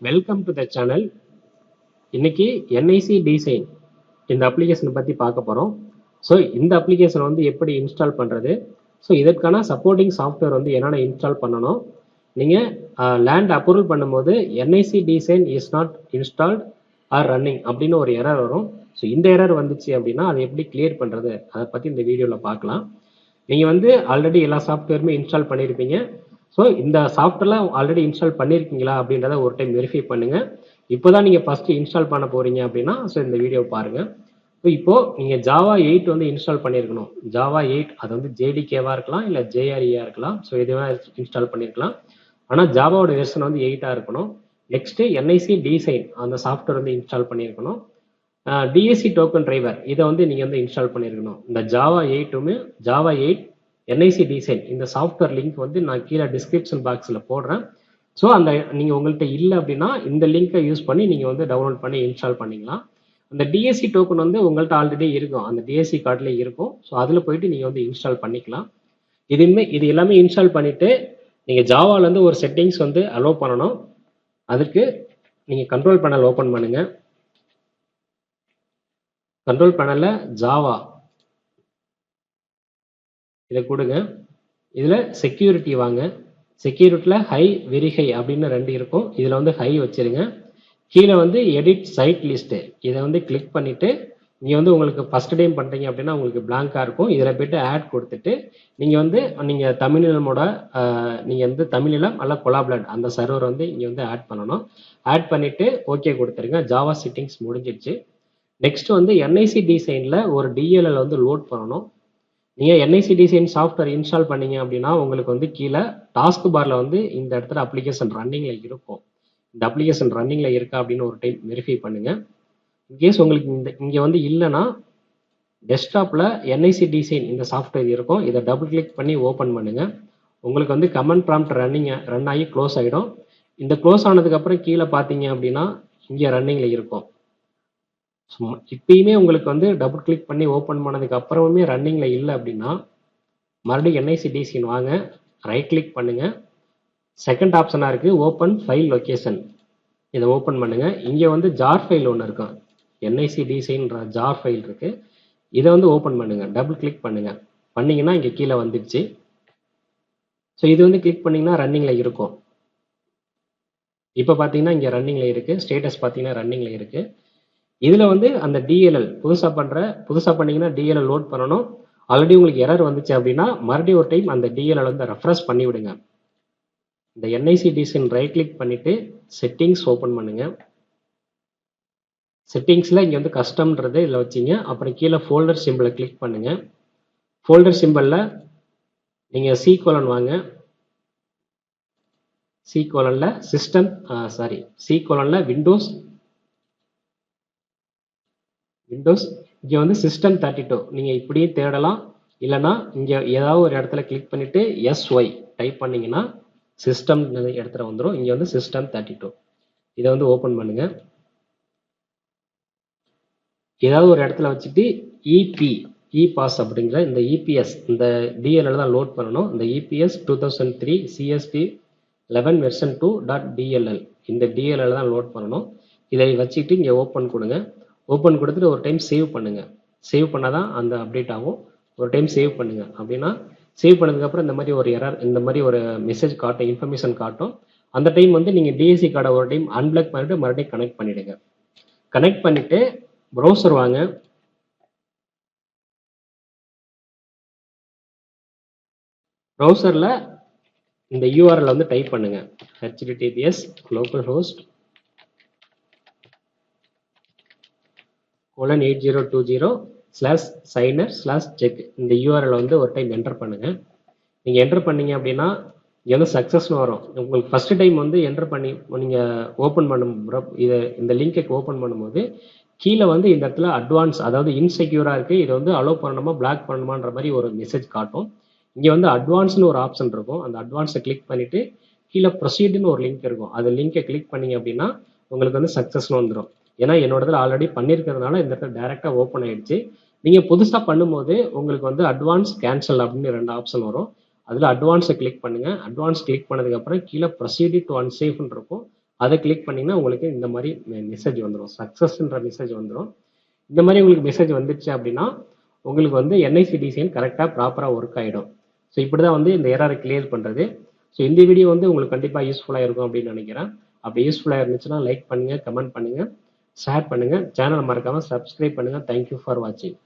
Welcome to the channel. இன்னைக்கு NIC design இந்த அப்ளிகேஷனை பற்றி பார்க்க போகிறோம். ஸோ இந்த அப்ளிகேஷன் வந்து எப்படி இன்ஸ்டால் பண்ணுறது, ஸோ இதற்கான சப்போர்ட்டிங் சாஃப்ட்வேர் வந்து என்னென்ன இன்ஸ்டால் பண்ணணும், நீங்கள் லேண்ட் அப்ரூவல் பண்ணும்போது NIC design is not installed are running அப்படின்னு ஒரு எரர் வரும். ஸோ இந்த எரர் வந்துச்சு அப்படின்னா அதை எப்படி கிளியர் பண்ணுறது அதை பற்றி இந்த வீடியோவில் பார்க்கலாம். நீங்கள் வந்து ஆல்ரெடி எல்லா சாஃப்ட்வேருமே இன்ஸ்டால் பண்ணியிருப்பீங்க. ஸோ இந்த சாஃப்ட்வேர்லாம் ஆல்ரெடி இன்ஸ்டால் பண்ணியிருக்கீங்களா அப்படின்றத ஒரு டைம் வெரிஃபை பண்ணுங்கள். இப்போ தான் நீங்கள் ஃபஸ்ட்டு இன்ஸ்டால் பண்ண போகிறீங்க அப்படின்னா ஸோ இந்த வீடியோ பாருங்கள். ஸோ இப்போது நீங்கள் ஜாவா 8 வந்து இன்ஸ்டால் பண்ணியிருக்கணும். ஜாவா 8 அது வந்து ஜேடிகேவாக இருக்கலாம், இல்லை ஜேஆர்இயாக இருக்கலாம். ஸோ இதுவாக இன்ஸ்டால் பண்ணியிருக்கலாம். ஆனால் ஜாவாவோட வெர்ஷன் வந்து 8ஆக இருக்கணும். நெக்ஸ்ட்டு என்ஐசி டிசைன் அந்த சாஃப்ட்வேர் வந்து இன்ஸ்டால் பண்ணியிருக்கணும். டிஎஸ்சி டோக்கன் டிரைவர் இதை வந்து நீங்கள் வந்து இன்ஸ்டால் பண்ணியிருக்கணும். இந்த ஜாவா 8மே ஜாவா 8 என்ஐசி டிசைன் இந்த சாஃப்ட்வேர் லிங்க் வந்து நான் கீழே டிஸ்கிரிப்ஷன் பாக்ஸில் போடுறேன். ஸோ அந்த நீங்கள் உங்கள்கிட்ட இல்லை அப்படின்னா இந்த லிங்கை யூஸ் பண்ணி நீங்கள் வந்து டவுன்லோட் பண்ணி இன்ஸ்டால் பண்ணிக்கலாம். அந்த டிஎஸ்சி டோக்கன் வந்து உங்கள்கிட்ட ஆல்ரெடி இருக்கும், அந்த டிஎஸ்சி கார்டில் இருக்கும். ஸோ அதில் போயிட்டு நீங்கள் வந்து இன்ஸ்டால் பண்ணிக்கலாம். இது எல்லாமே இன்ஸ்டால் பண்ணிவிட்டு நீங்கள் ஜாவாலேருந்து ஒரு செட்டிங்ஸ் வந்து அலோவ் பண்ணணும். அதுக்கு நீங்கள் கண்ட்ரோல் பேனல் ஓப்பன் பண்ணுங்கள். கண்ட்ரோல் பேனலில் ஜாவா இதை கொடுங்க. இதில் செக்யூரிட்டி வாங்க. செக்யூரிட்டியில் ஹை வெரி ஹை அப்படின்னு 2 இருக்கும். இதில் வந்து ஹை வச்சுருங்க. கீழே வந்து எடிட் சைட் லிஸ்ட்டு இதை வந்து கிளிக் பண்ணிவிட்டு நீங்கள் வந்து உங்களுக்கு ஃபஸ்ட் டைம் பண்ணுறீங்க அப்படின்னா உங்களுக்கு பிளாங்காக இருக்கும். இதில் போய்ட்டு ஆட் கொடுத்துட்டு நீங்கள் தமிழீழமோட நீங்கள் வந்து தமிழீழம் அல்ல கொலாப்லட் அந்த சர்வர் வந்து இங்கே வந்து ஆட் பண்ணணும். ஆட் பண்ணிவிட்டு ஓகே கொடுத்துருங்க. ஜாவா செட்டிங்ஸ் முடிஞ்சிடுச்சு. நெக்ஸ்ட் வந்து என்ஐசி டிசைனில் ஒரு டிஎல்எல் வந்து லோட் பண்ணணும். நீங்கள் என்ஐசி டிசைன் சாஃப்ட்வேர் இன்ஸ்டால் பண்ணீங்க அப்படின்னா உங்களுக்கு வந்து கீழே டாஸ்க் பாரில் வந்து இந்த இடத்துல அப்ளிகேஷன் ரன்னிங்கில் இருக்கும். இந்த அப்ளிகேஷன் ரன்னிங்கில் இருக்கா அப்படின்னு ஒரு டைம் வெரிஃபை பண்ணுங்கள். இன்கேஸ் உங்களுக்கு இங்கே வந்து இல்லைன்னா டெஸ்க்டாப்பில் என்ஐசி டிசைன் இந்த சாஃப்ட்வேர் இருக்கும். இதை டபுள் கிளிக் பண்ணி ஓப்பன் பண்ணுங்கள். உங்களுக்கு வந்து கமெண்ட் ப்ராம்ப்ட் ரன் ஆகி க்ளோஸ் ஆகிடும். இந்த க்ளோஸ் ஆனதுக்கப்புறம் கீழே பார்த்தீங்க அப்படின்னா இங்கே ரன்னிங்கில் இருக்கும். இப்பயுமே உங்களுக்கு வந்து டபுள் கிளிக் பண்ணி ஓப்பன் பண்ணதுக்கு அப்புறமே ரன்னிங்கில் இல்லை அப்படின்னா மறுபடியும் என்ஐசி டிசைன் வாங்க, ரைட் கிளிக் பண்ணுங்கள். செகண்ட் ஆப்ஷனாக இருக்குது ஓப்பன் ஃபைல் லொக்கேஷன், இதை ஓப்பன் பண்ணுங்கள். இங்கே வந்து ஜார் ஃபைல் ஒன்று இருக்கும், என்ஐசி டிசைன்ற ஜார் ஃபைல் இருக்குது. இதை வந்து ஓப்பன் பண்ணுங்கள், டபுள் கிளிக் பண்ணுங்கள். பண்ணிங்கன்னா இங்கே கீழே வந்துடுச்சு. ஸோ இது வந்து கிளிக் பண்ணிங்கன்னா ரன்னிங்கில் இருக்கும். இப்போ பார்த்தீங்கன்னா இங்கே ரன்னிங்கில் இருக்குது. ஸ்டேட்டஸ் பார்த்தீங்கன்னா ரன்னிங்கில் இருக்குது. இதில் வந்து அந்த டிஎல்எல் புதுசாக பண்ணிங்கன்னா டிஎல்எல் லோட் பண்ணணும். ஆல்ரெடி உங்களுக்கு எரர் வந்துச்சு அப்படின்னா மறுபடியும் ஒரு டைம் அந்த டிஎல்எல் வந்து ரெஃப்ரெஷ் பண்ணி விடுங்க. இந்த என்ஐசி டிசைன் ரைட் கிளிக் பண்ணிவிட்டு செட்டிங்ஸ் ஓப்பன் பண்ணுங்கள். செட்டிங்ஸில் இங்கே வந்து கஸ்டம்ன்றது இதில் வச்சிங்க. அப்புறம் கீழே ஃபோல்டர் சிம்பிளை கிளிக் பண்ணுங்கள். ஃபோல்டர் சிம்பிளில் நீங்கள் C:, வாங்க. C:, விண்டோஸ் இங்கே வந்து சிஸ்டம் 32 நீங்கள் இப்படியே தேடலாம். இல்லைனா இங்கே ஏதாவது ஒரு இடத்துல கிளிக் பண்ணிவிட்டு SY டைப் பண்ணிங்கன்னா சிஸ்டம் இடத்துல வந்துடும். இங்கே வந்து சிஸ்டம் 32 இதை வந்து ஓப்பன் பண்ணுங்கள். ஏதாவது ஒரு இடத்துல வச்சுட்டு இபாஸ் அப்படிங்கிற இந்த இபிஎஸ் இந்த டிஎல்எல் தான் லோட் பண்ணணும். இந்த இபிஎஸ் 2003 CSP 11 வெர்ஷன் 2.dll இந்த டிஎல்எல் தான் லோட் பண்ணணும். இதை வச்சுட்டு இங்கே ஓப்பன் கொடுங்க. ஓப்பன் கொடுத்துட்டு ஒரு டைம் சேவ் பண்ணுங்கள். சேவ் பண்ணால் தான் அந்த அப்டேட் ஆகும். ஒரு டைம் சேவ் பண்ணுங்கள். அப்படின்னா சேவ் பண்ணதுக்கப்புறம் இந்த மாதிரி ஒரு எரர், இந்த மாதிரி ஒரு மெசேஜ் காட்டும், இன்ஃபர்மேஷன் காட்டும். அந்த டைம் வந்து நீங்கள் டிஎஸ்சி கார்டை ஒரு டைம் அன்பிளாக் பண்ணிவிட்டு மறுபடியும் கனெக்ட் பண்ணிவிடுங்க. கனெக்ட் பண்ணிவிட்டு ப்ரௌசர் வாங்க. ப்ரௌசரில் இந்த யூஆர்எல் வந்து டைப் பண்ணுங்கள். https localhost 8020/signer/check இந்த யூஆர்எல் வந்து ஒரு டைம் என்டர் பண்ணுங்கள். நீங்கள் என்டர் பண்ணீங்க அப்படின்னா இங்கே வந்து சக்ஸஸ்னு வரும். உங்களுக்கு ஃபஸ்ட்டு டைம் வந்து என்டர் பண்ணி நீங்கள் ஓப்பன் இந்த லிங்கை ஓப்பன் பண்ணும்போது கீழே வந்து இந்த இடத்துல அட்வான்ஸ், அதாவது இன்செக்யூராக இருக்குது, இதை வந்து அலோவ் பண்ணணுமா பிளாக் பண்ணணுமான்ற மாதிரி ஒரு மெசேஜ் காட்டும். இங்கே வந்து அட்வான்ஸ்னு ஒரு ஆப்ஷன் இருக்கும். அந்த அட்வான்ஸை கிளிக் பண்ணிவிட்டு கீழே ப்ரொசீடுன்னு ஒரு லிங்க் இருக்கும். அந்த லிங்கை கிளிக் பண்ணிங்க அப்படின்னா உங்களுக்கு வந்து சக்ஸஸ்னு வந்துடும். ஏன்னா என்னோட இதில் ஆல்ரெடி பண்ணியிருக்கிறதுனால இந்த இடத்துல டைரெக்டாக ஓப்பன் ஆகிடுச்சு. நீங்கள் புதுசாக பண்ணும்போது உங்களுக்கு வந்து அட்வான்ஸ் கேன்சல் அப்படின்னு 2 ஆப்ஷன் வரும். அதில் அட்வான்ஸை கிளிக் பண்ணுங்கள். அட்வான்ஸ் கிளிக் பண்ணதுக்கப்புறம் கீழே ப்ரொசீடு டு அன்சேஃப்னு இருக்கும். அதை கிளிக் பண்ணிங்கன்னா உங்களுக்கு இந்த மாதிரி மெசேஜ் வந்துடும், சக்ஸஸ்ன்ற மெசேஜ் வந்துடும். இந்த மாதிரி உங்களுக்கு மெசேஜ் வந்துடுச்சு அப்படின்னா உங்களுக்கு வந்து என்ஐசி டிசைன் கரெக்டாக ப்ராப்பராக ஒர்க் ஆகிடும். ஸோ இப்படி தான் வந்து இந்த எரரை கிளியர் பண்ணுறது. ஸோ இந்த வீடியோ வந்து உங்களுக்கு கண்டிப்பாக யூஸ்ஃபுல்லாக இருக்கும் அப்படின்னு நினைக்கிறேன். அப்படி யூஸ்ஃபுல்லாக இருந்துச்சுன்னா லைக் பண்ணுங்கள், கமெண்ட் பண்ணுங்கள், ஷேர் பண்ணுங்கள், சேனலை மறக்காமல் சப்ஸ்கிரைப் பண்ணுங்கள். தேங்க்யூ ஃபார் வாட்சிங்.